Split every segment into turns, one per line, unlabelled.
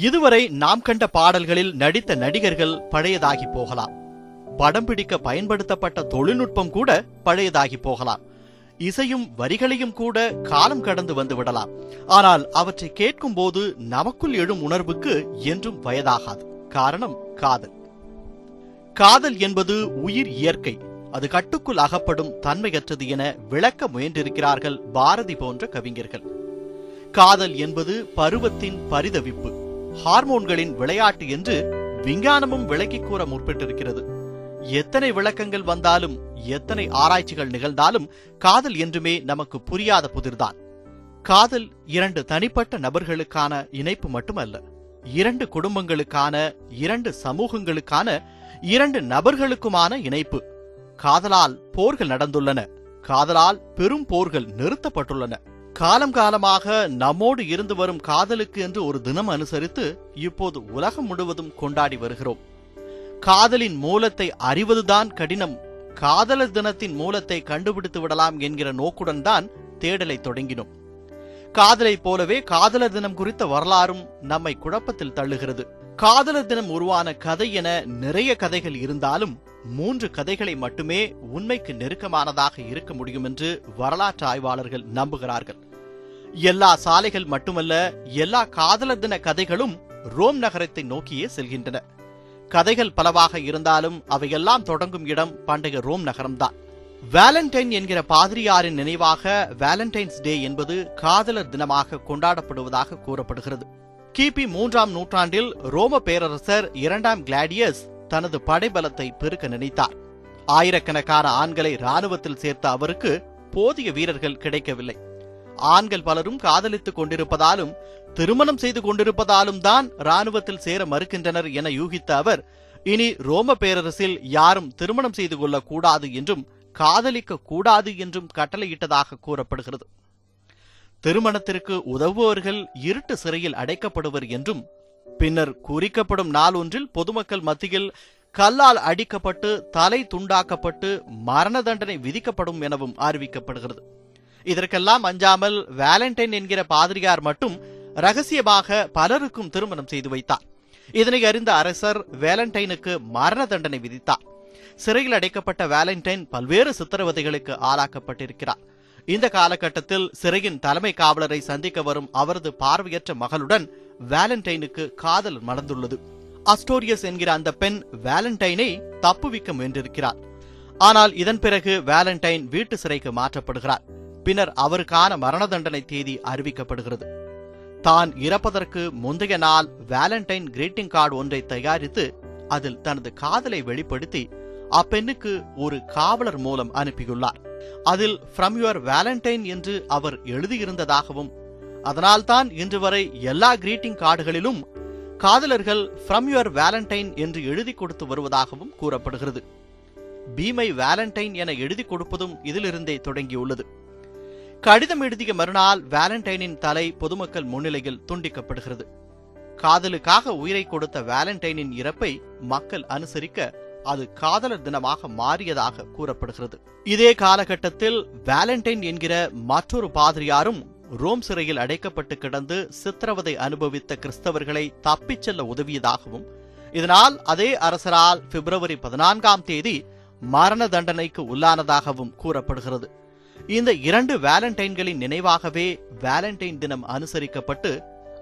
இதுவரை நாம் கண்ட பாடல்களில் நடித்த நடிகர்கள் பழையதாகி போகலாம். படம் பிடிக்க பயன்படுத்தப்பட்ட தொழில்நுட்பம் கூட பழையதாகி போகலாம். இசையும் வரிகளையும் கூட காலம் கடந்து வந்து விடலாம். ஆனால் அவற்றை கேட்கும் போது நமக்குள் எழும் உணர்வுக்கு என்றும் வயதாகாது. காரணம் காதல். காதல் என்பது உயிர் இயற்கை. அது கட்டுக்குள் அகப்படும் தன்மையற்றது என விளக்க முயன்றிருக்கிறார்கள் பாரதி போன்ற கவிஞர்கள். காதல் என்பது பருவத்தின் பரிதவிப்பு, ஹார்மோன்களின் விளையாட்டு என்று விஞ்ஞானமும் விளக்கிக் கூற முற்பட்டிருக்கிறது. எத்தனை விளக்கங்கள் வந்தாலும், எத்தனை ஆராய்ச்சிகள் நிகழ்ந்தாலும் காதல் என்றுமே நமக்கு புரியாத புதிர்தான். காதல் இரண்டு தனிப்பட்ட நபர்களுக்கான இணைப்பு மட்டுமல்ல, இரண்டு குடும்பங்களுக்கான, இரண்டு சமூகங்களுக்கான, இரண்டு நபர்களுக்குமான இணைப்பு. காதலால் போர்கள் நடந்துள்ளன. காதலால் பெரும் போர்கள் நிறுத்தப்பட்டுள்ளன. காலம் காலமாக நம்மோடு இருந்து வரும் காதலுக்கு என்று ஒரு தினம் அனுசரித்து இப்போது உலகம் முழுவதும் கொண்டாடி வருகிறோம். காதலின் மூலத்தை அறிவதுதான் கடினம். காதலர் தினத்தின் மூலத்தை கண்டுபிடித்து விடலாம் என்கிற நோக்குடன் தான் தேடலை தொடங்கினோம். காதலை போலவே காதலர் தினம் குறித்த வரலாறும் நம்மை குழப்பத்தில் தள்ளுகிறது. காதலர் தினம் உருவான கதை என நிறைய கதைகள் இருந்தாலும் 3 கதைகளை மட்டுமே உண்மைக்கு நெருக்கமானதாக இருக்க முடியும் என்று வரலாற்று ஆய்வாளர்கள் நம்புகிறார்கள். எல்லா சாலைகள் மட்டுமல்ல, எல்லா காதலர் தின கதைகளும் ரோம் நகரத்தை நோக்கியே செல்கின்றன. கதைகள் பலவாக இருந்தாலும் அவையெல்லாம் தொடங்கும் இடம் பண்டைய ரோம் நகரம்தான். வேலண்டைன் என்கிற பாதிரியாரின் நினைவாக வேலண்டைன்ஸ் டே என்பது காதலர் தினமாக கொண்டாடப்படுவதாக கூறப்படுகிறது. கிபி 3ஆம் நூற்றாண்டில் ரோம பேரரசர் 2ஆம் கிளாடியஸ் தனது படைபலத்தை பெருக்க நினைத்தார். ஆயிரக்கணக்கான ஆண்களை இராணுவத்தில் சேர்த்த அவருக்கு போதிய வீரர்கள் கிடைக்கவில்லை. ஆண்கள் பலரும் காதலித்துக் கொண்டிருப்பதாலும் திருமணம் செய்து கொண்டிருப்பதாலும் தான் இராணுவத்தில் சேர மறுக்கின்றனர் என யூகித்த அவர், இனி ரோம பேரரசில் யாரும் திருமணம் செய்து கொள்ளக் கூடாது என்றும் காதலிக்க கூடாது என்றும் கட்டளையிட்டதாக கூறப்படுகிறது. திருமணத்திற்கு உதவுபவர்கள் இருட்டு சிறையில் அடைக்கப்படுவர் என்றும், பின்னர் குறிக்கப்படும் நாள் ஒன்றில் பொதுமக்கள் மத்தியில் கல்லால் அடிக்கப்பட்டு தலை துண்டாக்கப்பட்டு மரண தண்டனை விதிக்கப்படும் எனவும் அறிவிக்கப்படுகிறது. இதற்கெல்லாம் அஞ்சாமல் வேலண்டைன் என்கிற பாதிரியார் மட்டும் ரகசியமாக பலருக்கும் திருமணம் செய்து வைத்தார். இதனை அறிந்த அரசர் வேலண்டைனுக்கு மரண தண்டனை விதித்தார். சிறையில் அடைக்கப்பட்ட வேலண்டைன் பல்வேறு சித்திரவதைகளுக்கு ஆளாக்கப்பட்டிருக்கிறார். இந்த காலகட்டத்தில் சிறையின் தலைமை காவலரை சந்திக்க வரும் அவரது பார்வையற்ற மகளுடன் வேலண்டைனுக்கு காதல் மலர்ந்துள்ளது. அஸ்டோரியஸ் என்கிற அந்த பெண் வேலண்டைனை தப்புவிக்க முயன்றிருக்கிறார். ஆனால் இதன் பிறகு வேலண்டைன் வீட்டு சிறைக்கு மாற்றப்படுகிறார். பின்னர் அவருக்கான மரண தண்டனை தேதி அறிவிக்கப்படுகிறது. தான் இறப்பதற்கு முந்தைய நாள் வேலண்டைன் கிரீட்டிங் கார்டு ஒன்றை தயாரித்து அதில் தனது காதலை வெளிப்படுத்தி அப்பெண்ணுக்கு ஒரு காவலர் மூலம் அனுப்பியுள்ளார். அதில் ஃப்ரம் யுவர் வேலண்டைன் என்று அவர் எழுதியிருந்ததாகவும், அதனால்தான் இன்று வரை எல்லா கிரீட்டிங் கார்டுகளிலும் காதலர்கள் ஃப்ரம் யுவர் வேலண்டைன் என்று எழுதி கொடுத்து வருவதாகவும் கூறப்படுகிறது. பி மை வேலண்டைன் என எழுதி கொடுப்பதும் இதிலிருந்தே தொடங்கியுள்ளது. கடிதம் எழுதிய மறுநாள் வேலண்டைனின் தலை பொதுமக்கள் முன்னிலையில் துண்டிக்கப்படுகிறது. காதலுக்காக உயிரை கொடுத்த வேலண்டைனின் இறப்பை மக்கள் அனுசரிக்க அது காதலர் தினமாக மாறியதாக கூறப்படுகிறது. இதே காலகட்டத்தில் வேலண்டைன் என்கிற மற்றொரு பாதிரியாரும் ரோம் சிறையில் அடைக்கப்பட்டு கிடந்து சித்திரவதை அனுபவித்த கிறிஸ்தவர்களை தப்பிச் செல்ல உதவியதாகவும், இதனால் அதே அரசரால் பிப்ரவரி 14ஆம் தேதி மரண தண்டனைக்கு உள்ளானதாகவும் கூறப்படுகிறது. இந்த 2 வேலண்டைன்களின் நினைவாகவே வேலண்டைன் தினம் அனுசரிக்கப்பட்டு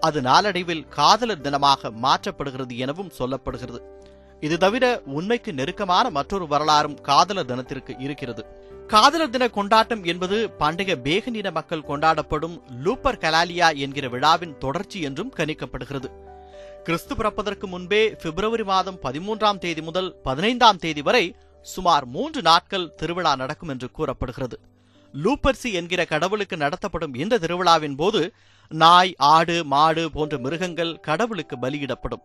அது நாளடைவில் காதலர் தினமாக மாற்றப்படுகிறது எனவும் சொல்லப்படுகிறது. இது தவிர உண்மைக்கு நெருக்கமான மற்றொரு வரலாறும் காதலர் தினத்திற்கு இருக்கிறது. காதலர் தின கொண்டாட்டம் என்பது பண்டைய பேகன் இன மக்கள் கொண்டாடப்படும் லூப்பர் கலாலியா என்கிற விழாவின் தொடர்ச்சி என்றும் கணிக்கப்படுகிறது. கிறிஸ்து பிறப்பதற்கு முன்பே பிப்ரவரி மாதம் 13ஆம் தேதி முதல் 15ஆம் தேதி வரை சுமார் 3 நாட்கள் திருவிழா நடக்கும் என்று கூறப்படுகிறது. லூப்பர்சி என்கிற கடவுளுக்கு நடத்தப்படும் இந்த திருவிழாவின் போது நாய், ஆடு, மாடு போன்ற மிருகங்கள் கடவுளுக்கு பலியிடப்படும்.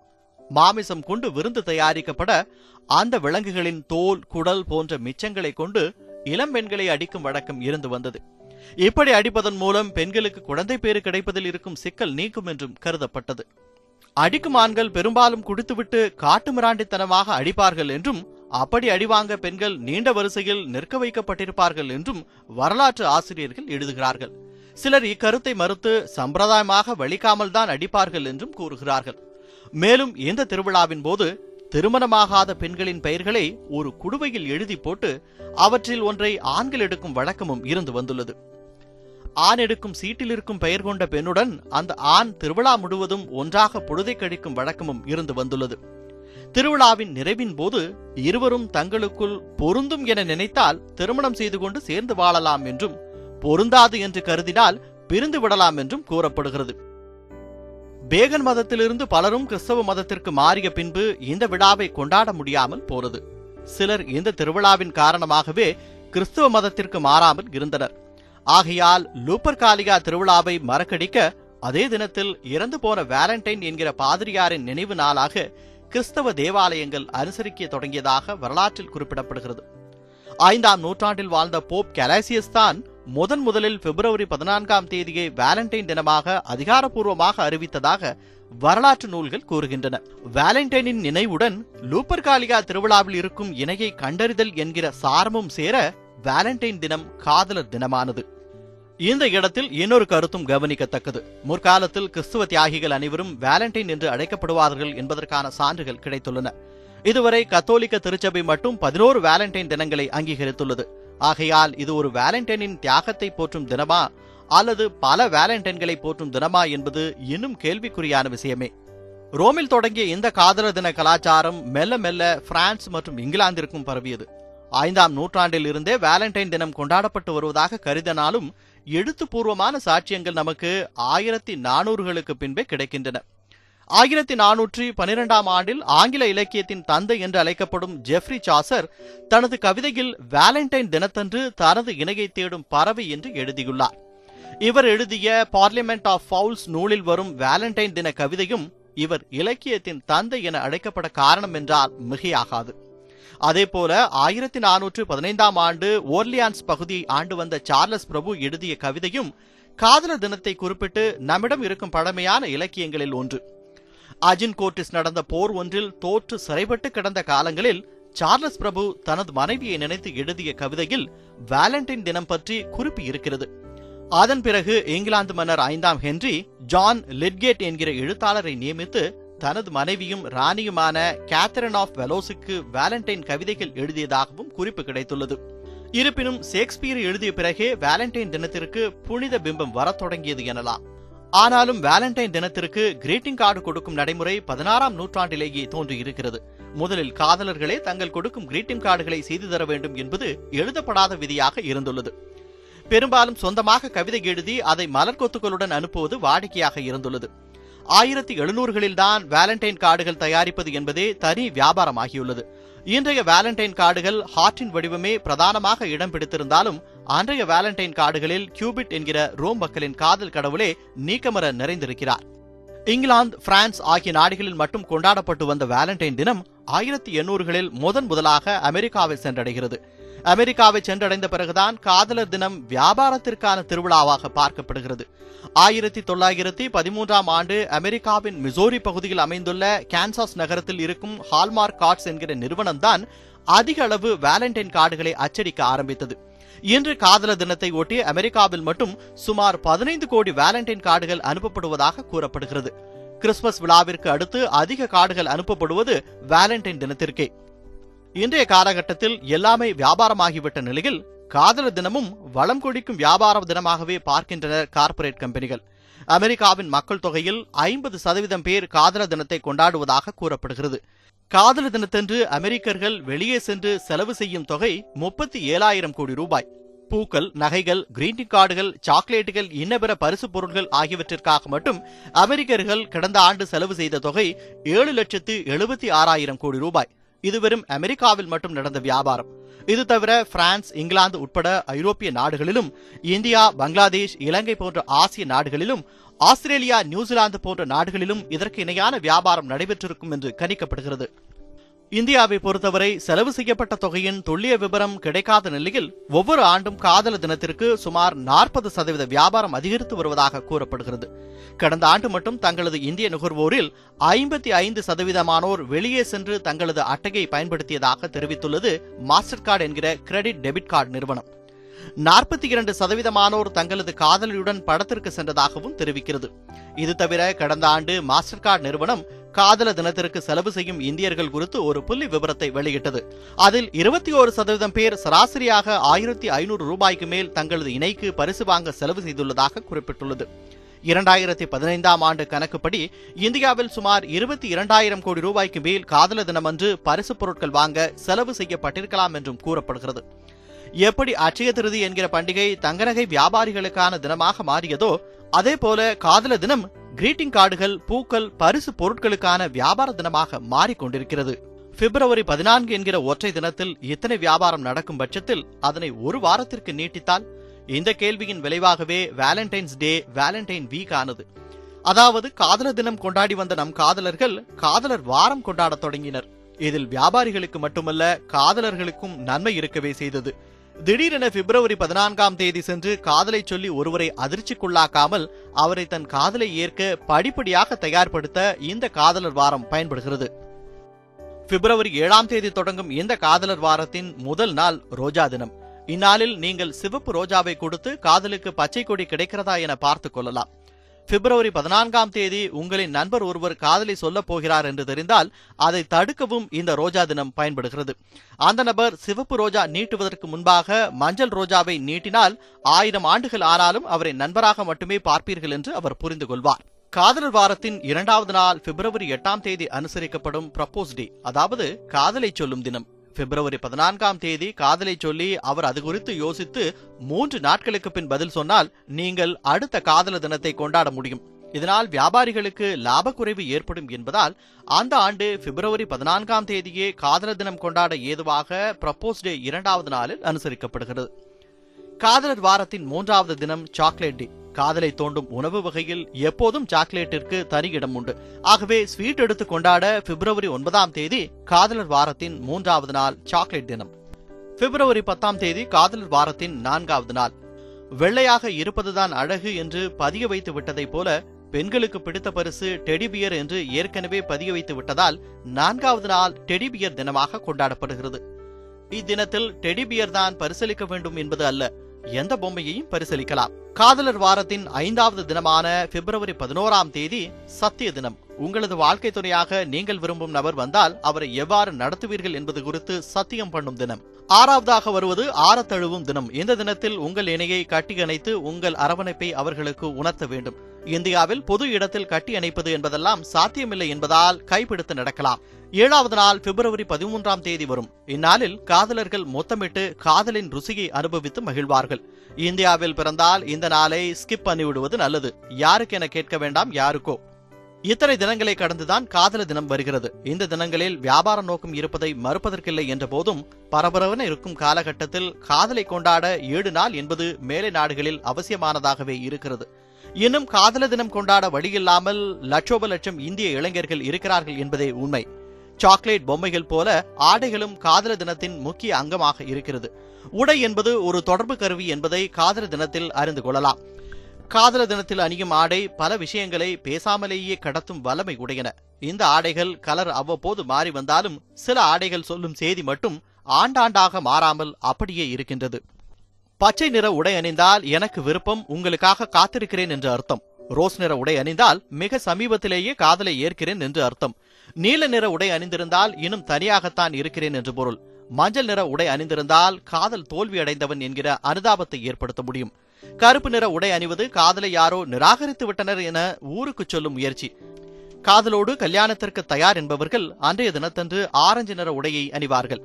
மாமிசம் கொண்டு விருந்து தயாரிக்கப்பட அந்த விலங்குகளின் தோல், குடல் போன்ற மிச்சங்களை கொண்டு இளம் பெண்களை அடிக்கும் வழக்கம் இருந்து வந்தது. இப்படி அடிப்பதன் மூலம் பெண்களுக்கு குழந்தை பேறு கிடைப்பதில் இருக்கும் சிக்கல் நீக்கும் என்றும் கருதப்பட்டது. அடிக்கும் ஆண்கள் பெரும்பாலும் குடித்துவிட்டு காட்டுமிராண்டித்தனமாக அடிப்பார்கள் என்றும், அப்படி அடிவாங்க பெண்கள் நீண்ட வரிசையில் நிற்க வைக்கப்பட்டிருப்பார்கள் என்றும் வரலாற்று ஆசிரியர்கள் எழுதுகிறார்கள். சிலர் இக்கருத்தை மறுத்து சம்பிரதாயமாக வலிக்காமல் தான் அடிப்பார்கள் என்றும் கூறுகிறார்கள். மேலும் இந்த திருவிழாவின் போது திருமணமாகாத பெண்களின் பெயர்களை ஒரு குடுவையில் எழுதி போட்டு அவற்றில் ஒன்றை ஆண்கள் எடுக்கும் வழக்கமும் இருந்து வந்துள்ளது. ஆண் எடுக்கும் சீட்டில் இருக்கும் பெயர் கொண்ட பெண்ணுடன் அந்த ஆண் திருவிழா முழுவதும் ஒன்றாக பொழுதை கழிக்கும் வழக்கமும் இருந்து வந்துள்ளது. திருவிழாவின் நிறைவின் போது இருவரும் தங்களுக்குள் பொருந்தும் என நினைத்தால் திருமணம் செய்து கொண்டு சேர்ந்து வாழலாம் என்றும், பொருந்தாது என்று கருதினால் பிரிந்து விடலாம் என்றும் கூறப்படுகிறது. பேகன் மதத்திலிருந்து பலரும் கிறிஸ்தவ மதத்திற்கு மாறிய பின்பு இந்த விழாவை கொண்டாட முடியாமல் போனது. சிலர் இந்த திருவிழாவின் காரணமாகவே கிறிஸ்தவ மதத்திற்கு மாறாமல் இருந்தனர். ஆகையால் லூப்பர்காலிகா திருவிழாவை மறக்கடிக்க அதே தினத்தில் இறந்து போன வேலண்டைன் என்கிற பாதிரியாரின் நினைவு நாளாக கிறிஸ்தவ தேவாலயங்கள் அனுசரிக்க தொடங்கியதாக வரலாற்றில் குறிப்பிடப்படுகிறது. 5ஆம் நூற்றாண்டில் வாழ்ந்த போப் கலாசியஸ் தான் முதலில் பிப்ரவரி 14ஆம் தேதியை வேலண்டைன் தினமாக அதிகாரப்பூர்வமாக அறிவித்ததாக வரலாற்று நூல்கள் கூறுகின்றன. வேலண்டைனின் நினைவுடன் லூப்பர்காலிகா திருவிழாவில் இருக்கும் இணையை கண்டறிதல் என்கிற சாரமும் சேர வேலண்டைன் தினம் காதலர் தினமானது. இந்த இடத்தில் இன்னொரு கருத்தும் கவனிக்கத்தக்கது. முற்காலத்தில் கிறிஸ்துவ தியாகிகள் அனைவரும் வேலண்டைன் என்று அழைக்கப்படுவார்கள் என்பதற்கான சான்றுகள் கிடைத்துள்ளன. இதுவரை கத்தோலிக்க திருச்சபை மட்டும் 11 வேலண்டைன் தினங்களை அங்கீகரித்துள்ளது. ஆகையால் இது ஒரு வேலண்டைனின் தியாகத்தை போற்றும் தினமா அல்லது பல வேலண்டைன்களை போற்றும் தினமா என்பது இன்னும் கேள்விக்குறியான விஷயமே. ரோமில் தொடங்கிய இந்த காதலர் தின கலாச்சாரம் மெல்ல மெல்ல பிரான்ஸ் மற்றும் இங்கிலாந்திற்கும் பரவியது. 5ஆம் நூற்றாண்டில் இருந்தே வேலண்டைன் தினம் கொண்டாடப்பட்டு வருவதாக கருதினாலும் எழுத்துப்பூர்வமான சாட்சியங்கள் நமக்கு 1400களுக்கு பின்பே கிடைக்கின்றன. 1412ஆம் ஆண்டில் ஆங்கில இலக்கியத்தின் தந்தை என்று அழைக்கப்படும் ஜெஃப்ரி சாசர் தனது கவிதையில் வேலண்டைன் தினத்தன்று தனது இணையை தேடும் பறவை என்று எழுதியுள்ளார். இவர் எழுதிய பார்லிமெண்ட் ஆஃப் ஃபவுல்ஸ் நூலில் வரும் வேலண்டைன் தின கவிதையும் இவர் இலக்கியத்தின் தந்தை என அழைக்கப்பட காரணம் என்றால் மிகையாகாது. அதேபோல 1415ஆம் ஆண்டு ஓர்லியான்ஸ் பகுதியை ஆண்டு வந்த சார்லஸ் பிரபு எழுதிய கவிதையும் காதலர் தினத்தை குறிப்பிட்டு நம்மிடம் இருக்கும் பழமையான இலக்கியங்களில் ஒன்று. அஜின்கோர்டிஸ் நடந்த போர் ஒன்றில் தோற்று சிறைப்பட்டு கிடந்த காலங்களில் சார்லஸ் பிரபு தனது மனைவியை நினைத்து எழுதிய கவிதையில் வேலண்டைன் தினம் பற்றி குறிப்பு இருக்கிறது. அதன் பிறகு இங்கிலாந்து மன்னர் 5ஆம் ஹென்றி ஜான் லிட்கேட் என்கிற எழுத்தாளரை நியமித்து தனது மனைவியும் ராணியுமான கேத்தரின் ஆஃப் வெலோஸுக்கு வேலண்டைன் கவிதைகள் எழுதியதாகவும் குறிப்பு கிடைத்துள்ளது. இருப்பினும் ஷேக்ஸ்பியர் எழுதிய பிறகே வேலண்டைன் தினத்திற்கு புனித பிம்பம் வரத் தொடங்கியது எனலாம். ஆனாலும் வேலண்டைன் தினத்திற்கு கிரீட்டிங் கார்டு கொடுக்கும் நடைமுறை 16ஆம் நூற்றாண்டிலேயே தோன்றியிருக்கிறது. முதலில் காதலர்களே தங்கள் கொடுக்கும் கிரீட்டிங் கார்டுகளை செய்து தர வேண்டும் என்பது எழுதப்படாத விதியாக இருந்துள்ளது. பெரும்பாலும் சொந்தமாக கவிதை எழுதி அதை மலர்கொத்துக்களுடன் அனுப்புவது வாடிக்கையாக இருந்துள்ளது. 1700களில் தான் வேலண்டைன் கார்டுகள் தயாரிப்பது என்பதே தனி வியாபாரமாகியுள்ளது. இன்றைய வேலண்டைன் கார்டுகள் ஹார்ட்டின் வடிவமே பிரதானமாக இடம் பிடித்திருந்தாலும் அன்றைய வேலண்டைன் கார்டுகளில் கியூபிட் என்கிற ரோம் மக்களின் காதல் கடவுளே நீக்கமர நிறைந்திருக்கிறார். இங்கிலாந்து, பிரான்ஸ் ஆகிய நாடுகளில் மட்டும் கொண்டாடப்பட்டு வந்த வேலண்டைன் தினம் 1800களில் முதலாக அமெரிக்காவை சென்றடைகிறது. அமெரிக்காவை சென்றடைந்த பிறகுதான் காதலர் தினம் வியாபாரத்திற்கான திருவிழாவாக பார்க்கப்படுகிறது. 1913ஆம் ஆண்டு அமெரிக்காவின் மிசோரி பகுதியில் அமைந்துள்ள கான்சாஸ் நகரத்தில் இருக்கும் ஹால்மார்க் கார்ட்ஸ் என்கிற நிறுவனம் தான் அதிக அளவு வேலண்டைன் கார்டுகளை அச்சடிக்க ஆரம்பித்தது. இன்று காதலர் தினத்தை ஒட்டி அமெரிக்காவில் மட்டும் சுமார் 15 கோடி வேலண்டைன் கார்டுகள் அனுப்பப்படுவதாக கூறப்படுகிறது. கிறிஸ்துமஸ் விழாவிற்கு அடுத்து அதிக கார்டுகள் அனுப்பப்படுவது வேலண்டைன் தினத்திற்கே. இன்றைய காலகட்டத்தில் எல்லாமே வியாபாரமாகிவிட்ட நிலையில் காதலர் தினமும் வளம் கொடிக்கும் வியாபார தினமாகவே பார்க்கின்றனர் கார்ப்பரேட் கம்பெனிகள். அமெரிக்காவின் மக்கள் தொகையில் 50% பேர் காதலர் தினத்தை கொண்டாடுவதாக கூறப்படுகிறது. காதலர் தினத்தன்று அமெரிக்கர்கள் வெளியே சென்று செலவு செய்யும் தொகை 37,000 கோடி ரூபாய். பூக்கள், நகைகள், கிரீட்டிங் கார்டுகள், சாக்லேட்டுகள், இன்னபிற பரிசு பொருட்கள் ஆகியவற்றிற்காக மட்டும் அமெரிக்கர்கள் கடந்த ஆண்டு செலவு செய்த தொகை 7,76,000 கோடி ரூபாய். இது வெறும் அமெரிக்காவில் மட்டும் நடந்த வியாபாரம். இது தவிர பிரான்ஸ், இங்கிலாந்து உட்பட ஐரோப்பிய நாடுகளிலும், இந்தியா, பங்களாதேஷ், இலங்கை போன்ற ஆசிய நாடுகளிலும், ஆஸ்திரேலியா, நியூசிலாந்து போன்ற நாடுகளிலும் இதற்கு இணையான வியாபாரம் நடைபெற்றிருக்கும் என்று கணிக்கப்படுகிறது. இந்தியாவை பொறுத்தவரை செலவு செய்யப்பட்ட தொகையின் துல்லிய விவரம் கிடைக்காத நிலையில் ஒவ்வொரு ஆண்டும் காதலர் தினத்திற்கு சுமார் 40% வியாபாரம் அதிகரித்து வருவதாக கூறப்படுகிறது. கடந்த ஆண்டு மட்டும் தங்களது இந்திய நுகர்வோரில் 55% வெளியே சென்று தங்களது அட்டையை பயன்படுத்தியதாக தெரிவித்துள்ளது மாஸ்டர் கார்டு என்கிற கிரெடிட் டெபிட் கார்டு நிறுவனம். 42% தங்களது காதலியுடன் படத்திற்கு சென்றதாகவும் தெரிவிக்கிறது. இது தவிர கடந்த ஆண்டு மாஸ்டர் கார்டு நிறுவனம் காதலர் தினத்திற்கு செலவு செய்யும் இந்தியர்கள் குறித்து ஒரு புள்ளி விவரத்தை வெளியிட்டது. அதில் 21% பேர் சராசரியாக 1500 ரூபாய்க்கு மேல் தங்களது இணைக்கு பரிசு வாங்க செலவு செய்துள்ளதாக குறிப்பிட்டுள்ளது. 2015ஆம் ஆண்டு கணக்குப்படி இந்தியாவில் சுமார் 22,000 கோடி ரூபாய்க்கு மேல் காதலர் தினமன்று பரிசு பொருட்கள் வாங்க செலவு செய்யப்பட்டிருக்கலாம் என்றும் கூறப்படுகிறது. எப்படி அட்சய திருதி என்கிற பண்டிகை தங்கநகை வியாபாரிகளுக்கான தினமாக மாறியதோ அதேபோல காதலர் தினம் கிரீட்டிங் கார்டுகள், பூக்கள், பரிசு பொருட்களுக்கான வியாபார தினமாக மாறிக்கொண்டிருக்கிறது. பிப்ரவரி 14 என்கிற ஒற்றை தினத்தில் இத்தனை வியாபாரம் நடக்கும் பட்சத்தில் அதனை ஒரு வாரத்திற்கு நீட்டித்தால்? இந்த கேள்வியின் விளைவாகவே வேலண்டைன்ஸ் டே வேலண்டைன் வீக் ஆனது. அதாவது காதலர் தினம் கொண்டாடி வந்த நம் காதலர்கள் காதலர் வாரம் கொண்டாடத் தொடங்கினர். இதில் வியாபாரிகளுக்கு மட்டுமல்ல, காதலர்களுக்கும் நன்மை இருக்கவே செய்தது. திடீரென பிப்ரவரி 14ஆம் தேதி சென்று காதலை சொல்லி ஒருவரை அதிர்ச்சிக்குள்ளாக்காமல் அவரை தன் காதலை ஏற்க படிப்படியாக தயார்படுத்த இந்த காதலர் வாரம் பயன்படுகிறது. பிப்ரவரி 7ஆம் தேதி தொடங்கும் இந்த காதலர் வாரத்தின் முதல் நாள் ரோஜா தினம். இந்நாளில் நீங்கள் சிவப்பு ரோஜாவை கொடுத்து காதலுக்கு பச்சை கொடி கிடைக்கிறதா என பார்த்துக் கொள்ளலாம். பிப்ரவரி 14ஆம் தேதி உங்களின் நண்பர் ஒருவர் காதலை சொல்லப் போகிறார் என்று தெரிந்தால் அதை தடுக்கவும் இந்த ரோஜா தினம் பயன்படுகிறது. அந்த நபர் சிவப்பு ரோஜா நீட்டுவதற்கு முன்பாக மஞ்சள் ரோஜாவை நீட்டினால் 1000 ஆண்டுகள் ஆனாலும் அவரை நண்பராக மட்டுமே பார்ப்பீர்கள் என்று அவர் புரிந்து கொள்வார். காதலர் வாரத்தின் 2வது நாள் பிப்ரவரி 8ஆம் தேதி அனுசரிக்கப்படும் ப்ரப்போஸ் டே, அதாவது காதலை சொல்லும் தினம். பிப்ரவரி 14ஆம் தேதி காதலை சொல்லி அவர் அது குறித்து யோசித்து 3 நாட்களுக்கு பின் பதில் சொன்னால் நீங்கள் அடுத்த காதலர் தினத்தை கொண்டாட முடியும். இதனால் வியாபாரிகளுக்கு லாப குறைவு ஏற்படும் என்பதால் அந்த ஆண்டு பிப்ரவரி 14ஆம் தேதியே காதலர் தினம் கொண்டாட ஏதுவாக ப்ரப்போஸ் டே 2வது நாளில் அனுசரிக்கப்படுகிறது. காதலர் வாரத்தின் 3வது தினம் சாக்லேட் டே. காதலை தோண்டும் உணவு வகையில் எப்போதும் சாக்லேட்டிற்கு தனி இடம் உண்டு. ஆகவே ஸ்வீட் எடுத்து கொண்டாட பிப்ரவரி 9ஆம் தேதி காதலர் வாரத்தின் 3வது நாள் சாக்லேட் தினம். பிப்ரவரி 10ஆம் தேதி காதலர் வாரத்தின் 4வது நாள். வெள்ளையாக இருப்பதுதான் அழகு என்று பதிய வைத்து விட்டதை போல பெண்களுக்கு பிடித்த பரிசு டெடிபியர் என்று ஏற்கனவே பதிய வைத்து விட்டதால் 4வது நாள் டெடிபியர் தினமாக கொண்டாடப்படுகிறது. இத்தினத்தில் டெடிபியர் தான் பரிசளிக்க வேண்டும் என்பது அல்ல, எந்த பொம்மையையும் பரிசளிக்கலாம். காதலர் வாரத்தின் 5வது தினமான பிப்ரவரி 11ஆம் தேதி சத்திய தினம். உங்களது வாழ்க்கை துணையாக நீங்கள் விரும்பும் நபர் வந்தால் அவரை எவ்வாறு நடத்துவீர்கள் என்பது குறித்து சத்தியம் பண்ணும் தினம். 6வதாக வருவது ஆரத்தழுவும் தினம். இந்த தினத்தில் உங்கள் இணையை கட்டி அணைத்து உங்கள் அரவணைப்பை அவர்களுக்கு உணர்த்த வேண்டும். இந்தியாவில் பொது இடத்தில் கட்டி அணைப்பது என்பதெல்லாம் சாத்தியமில்லை என்பதால் கைப்பிடித்து நடக்கலாம். 7வது நாள் பிப்ரவரி 13ஆம் தேதி வரும். இந்நாளில் காதலர்கள் மொத்தமிட்டு காதலின் ருசியை அனுபவித்து மகிழ்வார்கள். இந்தியாவில் பிறந்தால் இந்த நாளை ஸ்கிப் பண்ணிவிடுவது நல்லது. யாருக்கு என கேட்க வேண்டாம், யாருக்கோ. இத்தனை தினங்களை கடந்துதான் காதலர் தினம் வருகிறது. இந்த தினங்களில் வியாபார நோக்கம் இருப்பதை மறுப்பதற்கில்லை என்ற போதும் பரபரவென இருக்கும் காலகட்டத்தில் காதலை கொண்டாட 7 நாள் என்பது மேலை நாடுகளில் அவசியமானதாகவே இருக்கிறது. இன்னும் காதலர் தினம் கொண்டாட வழியில்லாமல் லட்சோப லட்சம் இந்திய இளைஞர்கள் இருக்கிறார்கள் என்பதே உண்மை. சாக்லேட் பொம்மைகள் போல ஆடைகளும் காதலர் தினத்தின் முக்கிய அங்கமாக இருக்கிறது. உடை என்பது ஒரு தொடர்பு கருவி என்பதை காதலர் தினத்தில் அறிந்து கொள்ளலாம். காதலர் தினத்தில் அணியும் ஆடை பல விஷயங்களை பேசாமலேயே கடத்தும் வல்லமை உடையன. இந்த ஆடைகள் கலர் அவ்வப்போது மாறி வந்தாலும் சில ஆடைகள் சொல்லும் செய்தி மட்டும் ஆண்டாண்டாக மாறாமல் அப்படியே இருக்கின்றது. பச்சை நிற உடை அணிந்தால் எனக்கு விருப்பம், உங்களுக்காக காத்திருக்கிறேன் என்று அர்த்தம். ரோஸ் நிற உடை அணிந்தால் மிக சமீபத்திலேயே காதலை ஏற்கிறேன் என்று அர்த்தம். நீல நிற உடை அணிந்திருந்தால் இன்னும் தனியாகத்தான் இருக்கிறேன் என்று பொருள். மஞ்சள் நிற உடை அணிந்திருந்தால் காதல் தோல்வி அடைந்தவன் என்கிற அனுதாபத்தை ஏற்படுத்த முடியும். கருப்பு நிற உடை அணிவது காதலை யாரோ நிராகரித்து விட்டனர் என ஊருக்கு சொல்லும் முயற்சி. காதலோடு கல்யாணத்திற்கு தயார் என்பவர்கள் அன்றைய தினத்தன்று ஆரஞ்சு நிற உடையை அணிவார்கள்.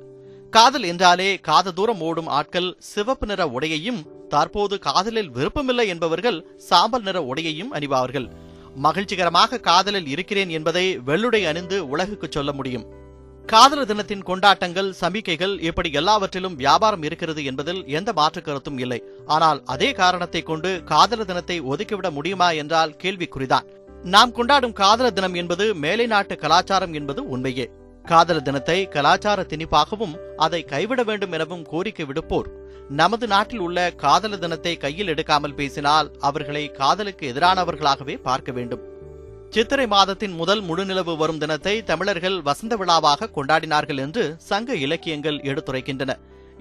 காதல் என்றாலே காத தூரம் ஓடும் ஆட்கள் சிவப்பு நிற உடையையும், தற்போது காதலில் விருப்பமில்லை என்பவர்கள் சாம்பல் நிற உடையையும் அணிவார்கள். மகிழ்ச்சிகரமாக காதலில் இருக்கிறேன் என்பதை வெள்ளுடை அணிந்து உலகுக்கு சொல்ல முடியும். காதலர் தினத்தின் கொண்டாட்டங்கள், சமிக்கைகள் இப்படி எல்லாவற்றிலும் வியாபாரம் இருக்கிறது என்பதில் எந்த மாற்று கருத்தும் இல்லை. ஆனால் அதே காரணத்தை கொண்டு காதலர் தினத்தை ஒதுக்கிவிட முடியுமா என்றால் கேள்விக்குறிதான். நாம் கொண்டாடும் காதலர் தினம் என்பது மேலை நாட்டு கலாச்சாரம் என்பது உண்மையே. காதலர் தினத்தை கலாச்சார திணிப்பாகவும் அதை கைவிட வேண்டும் எனவும் கோரிக்கை விடுப்போர் நமது நாட்டில் உள்ள காதலர் தினத்தை கையில் எடுக்காமல் பேசினால் அவர்களை காதலுக்கு எதிரானவர்களாகவே பார்க்க வேண்டும். சித்திரை மாதத்தின் முதல் முழுநிலவு வரும் தினத்தை தமிழர்கள் வசந்த விழாவாக கொண்டாடினார்கள் என்று சங்க இலக்கியங்கள் எடுத்துரைக்கின்றன.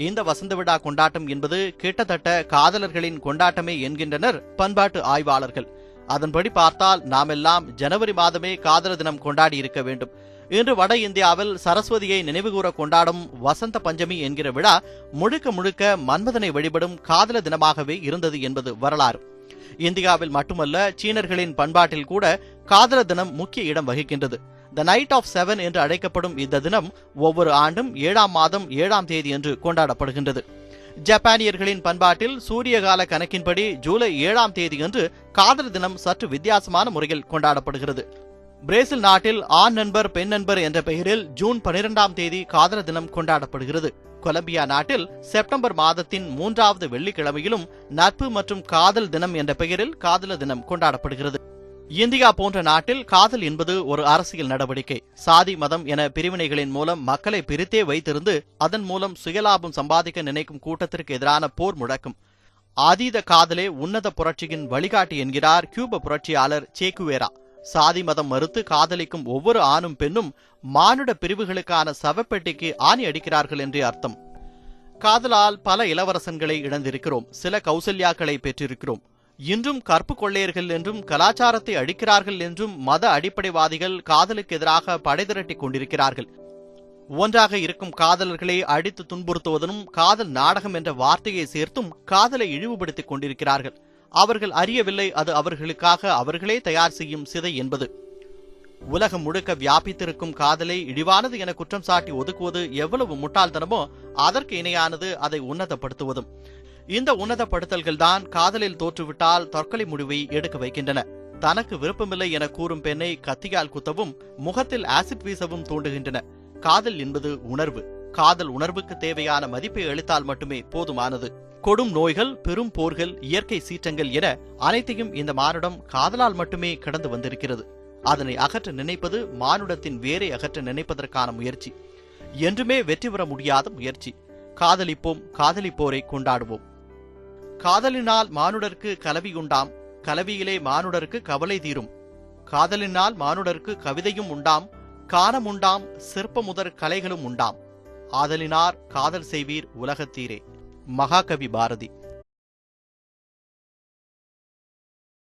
இந்த வசந்த விழா கொண்டாட்டம் என்பது கிட்டத்தட்ட காதலர்களின் கொண்டாட்டமே என்கின்றனர் பண்பாட்டு ஆய்வாளர்கள். அதன்படி பார்த்தால் நாமெல்லாம் ஜனவரி மாதமே காதலர் தினம் கொண்டாடி இருக்க வேண்டும். இன்று வட இந்தியாவில் சரஸ்வதியை நினைவுகூர கொண்டாடும் வசந்த பஞ்சமி என்கிற விழா முழுக்க முழுக்க மன்மதனை வழிபடும் காதலர் தினமாகவே இருந்தது என்பது வரலாறு. இந்தியாவில் மட்டுமல்ல, சீனர்களின் பண்பாட்டில் கூட காதலர் தினம் முக்கிய இடம் வகிக்கின்றது. த நைட் ஆஃப் 7 என்று அழைக்கப்படும் இந்த தினம் ஒவ்வொரு ஆண்டும் 7ஆம் மாதம் 7ஆம் தேதி என்று கொண்டாடப்படுகின்றது. ஜப்பானியர்களின் பண்பாட்டில் சூரிய கால கணக்கின்படி ஜூலை 7ஆம் தேதி அன்று காதலர் தினம் சற்று வித்தியாசமான முறையில் கொண்டாடப்படுகிறது. பிரேசில் நாட்டில் ஆண் நண்பர் பெண் நண்பர் என்ற பெயரில் ஜூன் 12ஆம் தேதி காதலர் தினம் கொண்டாடப்படுகிறது. கொலம்பியா நாட்டில் செப்டம்பர் மாதத்தின் 3வது வெள்ளிக்கிழமையிலும் நட்பு மற்றும் காதல் தினம் என்ற பெயரில் காதலர் தினம் கொண்டாடப்படுகிறது. இந்தியா போன்ற நாட்டில் காதல் என்பது ஒரு அரசியல் நடவடிக்கை. சாதி மதம் என பிரிவினைகளின் மூலம் மக்களை பிரித்தே வைத்திருந்து அதன் மூலம் சுயலாபம் சம்பாதிக்க நினைக்கும் கூட்டத்திற்கு எதிரான போர் முழக்கம். அதீத காதலே உன்னத புரட்சியின் வழிகாட்டி என்கிறார் கியூப புரட்சியாளர் சேகுவேரா. சாதி மதம் மறுத்து காதலிக்கும் ஒவ்வொரு ஆணும் பெண்ணும் மானுட பிரிவுகளுக்கான சவப்பெட்டிக்கு ஆணி அடிக்கிறார்கள் என்றே அர்த்தம். காதலால் பல இளவரசன்களை இழந்திருக்கிறோம், சில கௌசல்யாக்களை பெற்றிருக்கிறோம். இன்றும் கற்பு கொள்ளையர்கள் என்றும் கலாச்சாரத்தை அடிக்கிறார்கள் என்றும் மத அடிப்படைவாதிகள் காதலுக்கு எதிராக படைதிரட்டி கொண்டிருக்கிறார்கள். ஒன்றாக இருக்கும் காதலர்களை அடித்து துன்புறுத்துவதும் காதல் நாடகம் என்ற வார்த்தையை சேர்த்தும் காதலை இழிவுபடுத்திக் கொண்டிருக்கிறார்கள். அவர்கள் அறியவில்லை, அது அவர்களுக்காக அவர்களே தயார் செய்யும் சிதை என்பது. உலகம் முழுக்க வியாபித்திருக்கும் காதலை இழிவானது என குற்றம் சாட்டி ஒதுக்குவது எவ்வளவு முட்டாள்தனமோ அதற்கு இணையானது அதை உன்னதப்படுத்துவதும். இந்த உன்னதப்படுத்தல்கள் தான் காதலில் தோற்றுவிட்டால் தற்கொலை முடிவை எடுக்க வைக்கின்றன. தனக்கு விருப்பமில்லை என கூறும் பெண்ணை கத்தியால் குத்தவும் முகத்தில் ஆசிட் வீசவும் தூண்டுகின்றன. காதல் என்பது உணர்வு. காதல் உணர்வுக்கு தேவையான மதிப்பை அளித்தால் மட்டுமே போதுமானது. கொடும் நோய்கள், பெரும் போர்கள், இயற்கை சீற்றங்கள் என அனைத்தையும் இந்த மானுடம் காதலால் மட்டுமே கடந்து வந்திருக்கிறது. அதனை அகற்ற நினைப்பது மானுடத்தின் வேரை அகற்ற நினைப்பதற்கான முயற்சி. என்றுமே வெற்றி பெற முடியாத முயற்சி. காதலிப்போம், காதலிப்போரை கொண்டாடுவோம். காதலினால் மானுடருக்கு கலவி உண்டாம், கலவியிலே மானுடருக்கு கவலை தீரும். காதலினால் மானுடருக்கு கவிதையும் உண்டாம், கானம் உண்டாம், சிற்பமுதற் கலைகளும் உண்டாம். ஆதலினார் காதல் செய்வீர் உலகத்தீரே. மகாகவி பாரதி.